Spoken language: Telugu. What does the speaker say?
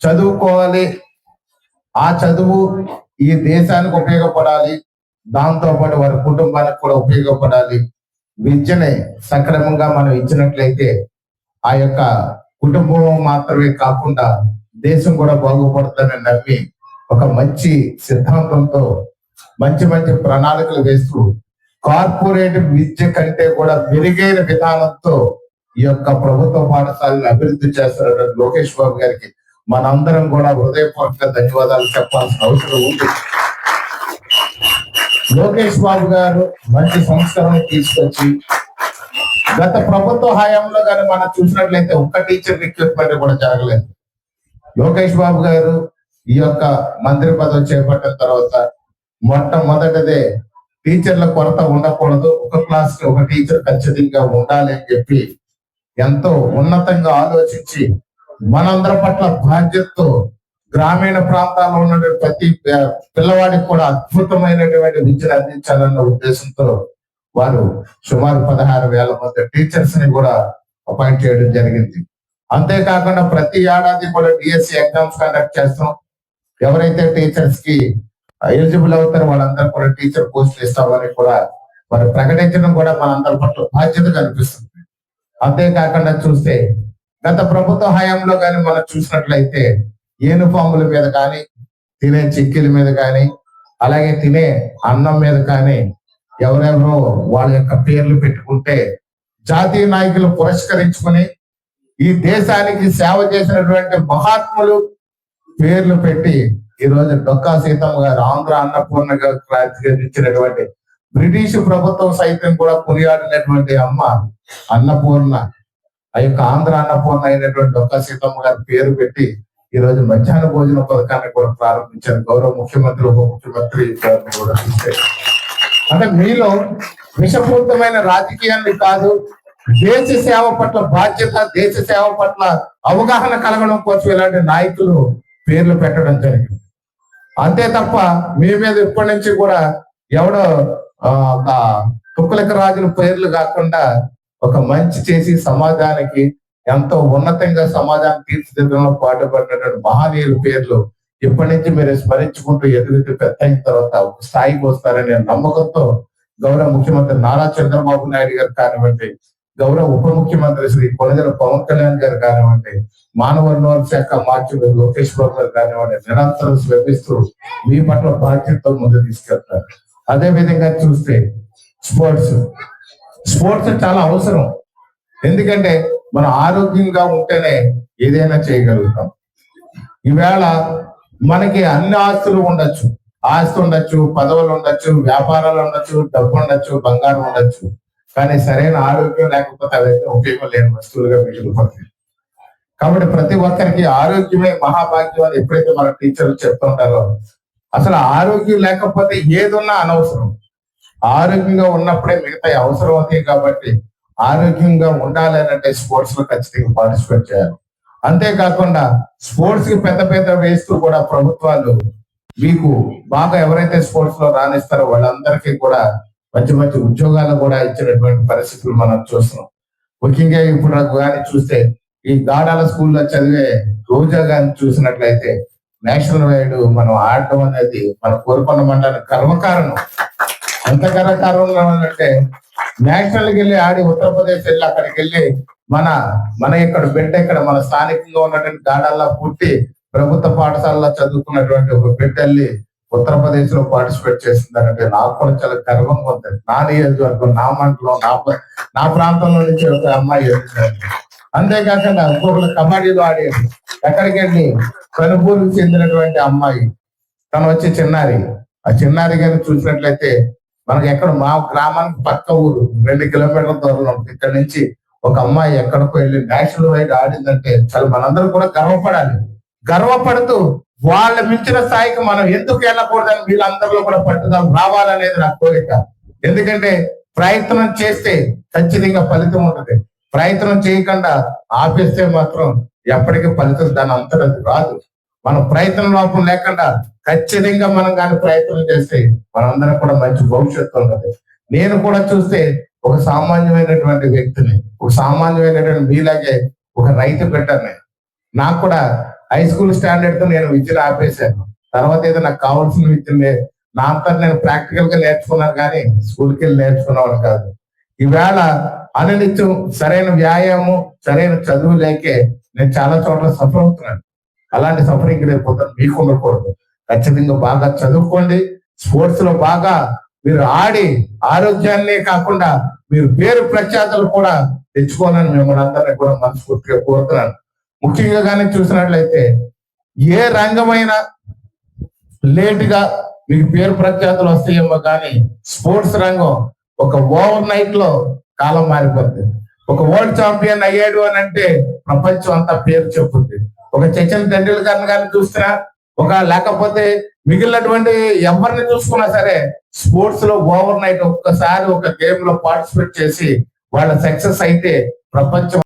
చదువుకోవాలి, ఆ చదువు ఈ దేశానికి ఉపయోగపడాలి, దాంతో పాటు వారి కుటుంబానికి కూడా ఉపయోగపడాలి. విద్యని సక్రమంగా మనం ఇచ్చినట్లయితే ఆ యొక్క కుటుంబం మాత్రమే కాకుండా దేశం కూడా బాగుపడుతుందని నమ్మి ఒక మంచి సిద్ధాంతంతో మంచి మంచి ప్రణాళికలు వేస్తూ కార్పొరేట్ విద్య కంటే కూడా మెరుగైన విధానంతో ఈ యొక్క ప్రభుత్వ పాఠశాలను అభివృద్ధి చేస్తున్న లోకేష్ బాబు గారికి మనందరం కూడా హృదయపూర్వక ధన్యవాదాలు చెప్పాల్సిన అవసరం ఉంది. లోకేష్ బాబు గారు మంచి సంస్కరణ తీసుకొచ్చి గత ప్రభుత్వ హయాంలో కానీ మనం చూసినట్లయితే ఒక్క టీచర్ రిక్రూట్మెంట్ కూడా జరగలేదు. లోకేష్ బాబు గారు ఈ యొక్క మంత్రి పదవి చేపట్టిన తర్వాత మొట్టమొదటిదే టీచర్ల కొరత ఉండకూడదు, ఒక క్లాస్ కి ఒక టీచర్ ఖచ్చితంగా ఉండాలి అని చెప్పి ఎంతో ఉన్నతంగా ఆలోచించి మనందరి పట్ల బాధ్యతతో గ్రామీణ ప్రాంతాల్లో ఉన్న ప్రతి పిల్లవాడికి కూడా అద్భుతమైనటువంటి విద్యను అందించాలన్న ఉద్దేశంతో వారు సుమారు 16,000 మంది టీచర్స్ ని కూడా అపాయింట్ చేయడం జరిగింది. అంతేకాకుండా ప్రతి ఏడాది కూడా డిఎస్సి ఎగ్జామ్స్ కండక్ట్ చేస్తాం. ఎవరైతే టీచర్స్ కి ఎలిజిబుల్ అవుతారో వాళ్ళందరూ కూడా టీచర్ పోస్టులు ఇస్తామని కూడా వారు ప్రకటించడం కూడా మనందరి పట్ల బాధ్యత కనిపిస్తుంది. అంతేకాకుండా చూస్తే గత ప్రభుత్వ హయాంలో కానీ మనం చూసినట్లయితే యూనిఫాముల మీద కానీ, తినే చిక్కీల మీద కానీ, అలాగే తినే అన్నం మీద కానీ ఎవరెవరో వాళ్ళ యొక్క పేర్లు పెట్టుకుంటే జాతీయ నాయకులు పురస్కరించుకుని ఈ దేశానికి సేవ చేసినటువంటి మహాత్ములు పేర్లు పెట్టి ఈ రోజు డొక్కా సీతమ్మ గారు ఆంధ్ర అన్నపూర్ణగా క్రాంతించినటువంటి బ్రిటిష్ ప్రభుత్వం సైతం కూడా కొనియాడినటువంటి అమ్మ అన్నపూర్ణ, ఆ యొక్క ఆంధ్ర అన్నపూర్ణ అయినటువంటి డొక్కా సీతమ్మ గారి పేరు పెట్టి ఈ రోజు మధ్యాహ్న భోజన పథకాన్ని కూడా ప్రారంభించారు గౌరవ ముఖ్యమంత్రి, ఉప ముఖ్యమంత్రి కూడా. అంటే మీలో విషపూరితమైన రాజకీయాన్ని కాదు, దేశ సేవ పట్ల బాధ్యత, దేశ సేవ పట్ల అవగాహన కలగడం కోసం ఇలాంటి నాయకులు పేర్లు పెట్టడం జరిగింది. అంతే తప్ప మీ మీద ఇప్పటి నుంచి కూడా ఎవడో తుక్కులక రాజుల పేర్లు కాకుండా ఒక మంచి చేసి సమాజానికి ఎంతో ఉన్నతంగా సమాజాన్ని తీర్చిదిద్దడంలో పాటుపడినటువంటి మహనీయుల పేర్లు ఇప్పటి నుంచి మీరు స్మరించుకుంటూ ఎదుగుతూ పెద్ద అయిన తర్వాత ఒక స్థాయికి వస్తారనే నమ్మకంతో గౌరవ ముఖ్యమంత్రి నారా చంద్రబాబు నాయుడు గారు కానివ్వండి, గౌరవ ఉప ముఖ్యమంత్రి శ్రీ కొణిదెల పవన్ కళ్యాణ్ గారు కానివ్వండి, మానవ వనరుల శాఖ మంత్రి లోకేష్ బాబు గారు కానివ్వండి, నిరంతరం శ్రమిస్తూ మీ పట్ల బాధ్యతతో ముందు తీసుకెళ్తారు. అదే విధంగా చూస్తే స్పోర్ట్స్ చాలా అవసరం. ఎందుకంటే మనం ఆరోగ్యంగా ఉంటేనే ఏదైనా చేయగలుగుతాం. ఈవేళ మనకి అన్ని ఆస్తులు ఉండొచ్చు, ఆస్తి ఉండొచ్చు, పదవులు ఉండొచ్చు, వ్యాపారాలు ఉండొచ్చు, డబ్బు ఉండొచ్చు, బంగారం ఉండొచ్చు, కానీ సరైన ఆరోగ్యం లేకపోతే అవైతే ఉపయోగం లేని వస్తువులుగా మిగిలిపోతాయి. కాబట్టి ప్రతి ఒక్కరికి ఆరోగ్యమే మహాభాగ్యం అని ఎప్పుడైతే మన టీచర్లు చెప్తుంటారో, అసలు ఆరోగ్యం లేకపోతే ఏదున్నా అనవసరం. ఆరోగ్యంగా ఉన్నప్పుడే మిగతా అవసరం అవుతాయి. కాబట్టి ఆరోగ్యంగా ఉండాలి అంటే స్పోర్ట్స్ లో ఖచ్చితంగా పార్టిసిపేట్ చేయాలి. అంతేకాకుండా స్పోర్ట్స్ కి పెద్ద పెద్ద వేస్తూ కూడా ప్రభుత్వాలు మీకు బాగా ఎవరైతే స్పోర్ట్స్ లో రాణిస్తారో వాళ్ళందరికీ కూడా మంచి మంచి ఉద్యోగాలు కూడా ఇచ్చినటువంటి పరిస్థితులు మనం చూస్తున్నాం. ముఖ్యంగా ఇప్పుడు కానీ చూస్తే ఈ గాడాల స్కూల్లో చదివే రోజా గారిని చూసినట్లయితే నేషనల్ వైడ్ మనం ఆడటం అనేది మన కోరుకొండ మండలానికి గర్వకారణం. ఎంత గర్వకారణం అంటే నేషనల్కి వెళ్ళి ఆడి ఉత్తరప్రదేశ్ వెళ్ళి అక్కడికి వెళ్ళి మన ఇక్కడ బిడ్డ ఇక్కడ మన స్థానికంగా ఉన్నటువంటి గాడాల్లో పుట్టి ప్రభుత్వ పాఠశాలలో చదువుకున్నటువంటి ఒక బిడ్డ వెళ్ళి ఉత్తరప్రదేశ్ లో పార్టిసిపేట్ చేసిందంటే నాకు కూడా చాలా గర్వంగా ఉంది. నా నియోజకవర్గం, నా మండలం, నా ప్రాంతంలో నుంచి ఒక అమ్మాయి వెళ్తుంది. అంతేకాకుండా ఇంకొకరు కబడ్డీలో ఆడేది. ఎక్కడికి వెళ్ళి కనుపూరుకు చెందినటువంటి అమ్మాయి తను వచ్చి చిన్నారి. ఆ చిన్నారి గారిని చూసినట్లయితే మనకి ఎక్కడ మా గ్రామానికి పక్క ఊరు 2 కిలోమీటర్ల దూరంలో ఉంటుంది. ఇక్కడ నుంచి ఒక అమ్మాయి ఎక్కడికో వెళ్ళి నేషనల్ వైడ్ ఆడిందంటే చాలా మనందరం కూడా గర్వపడాలి. గర్వపడుతూ వాళ్ళ మించిన స్థాయికి మనం ఎందుకు వెళ్ళకూడదని వీళ్ళందరిలో కూడా పట్టుదల రావాలనేది నా కోరిక. ఎందుకంటే ప్రయత్నం చేస్తే ఖచ్చితంగా ఫలితం ఉంటుంది. ప్రయత్నం చేయకుండా ఆపేస్తే మాత్రం ఎప్పటికీ ఫలితం దాని అంతటా రాదు. మనం ప్రయత్నం లోపం లేకుండా ఖచ్చితంగా మనం కానీ ప్రయత్నం చేస్తే మనందరం కూడా మంచి భవిష్యత్తు ఉంటుంది. నేను కూడా చూస్తే ఒక సామాన్యమైనటువంటి వ్యక్తిని, ఒక సామాన్యమైనటువంటి మీలాగే ఒక రైతు బిడ్డని. నాకు కూడా హై స్కూల్ స్టాండర్డ్ తో నేను విద్యను ఆపేశాను. తర్వాత ఏదో నాకు కావాల్సిన విద్యను నా అంతా నేను ప్రాక్టికల్ గా నేర్చుకున్నాను, కానీ స్కూల్కి వెళ్ళి నేర్చుకున్నాను కాదు. ఈవేళ అనునిత్యం సరైన వ్యాయామం, సరైన చదువు లేకే నేను చాలా చోట్ల సఫర్ అవుతున్నాను. అలాంటి సఫరింగ్ రేపు మీకు ఉండకూడదు. ఖచ్చితంగా బాగా చదువుకోండి, స్పోర్ట్స్ లో బాగా మీరు ఆడి ఆరోగ్యాన్నే కాకుండా మీరు పేరు ప్రఖ్యాతలు కూడా తెచ్చుకోవాలని మిమ్మల్ని అందరినీ కూడా మనస్ఫూర్తిగా కోరుతున్నాను. ముఖ్యంగా కానీ చూసినట్లయితే ఏ రంగమైనా లేటుగా మీకు పేరు ప్రఖ్యాతులు వస్తాయేమో, కానీ స్పోర్ట్స్ రంగం ఒక ఓవర్ నైట్ లో కాలం మారిపోతుంది. ఒక వరల్డ్ ఛాంపియన్ అయ్యాడు అని అంటే ప్రపంచం అంతా పేరు చెప్పుద్ది. ఒక సచిన్ టెండూల్కర్ గారిని చూసినా, ఒక లేకపోతే మిగిలినటువంటి ఎవరిని చూసుకున్నా సరే స్పోర్ట్స్ లో ఓవర్ నైట్ ఒక్కసారి ఒక గేమ్ లో పార్టిసిపేట్ చేసి వాళ్ళ సక్సెస్ అయితే ప్రపంచం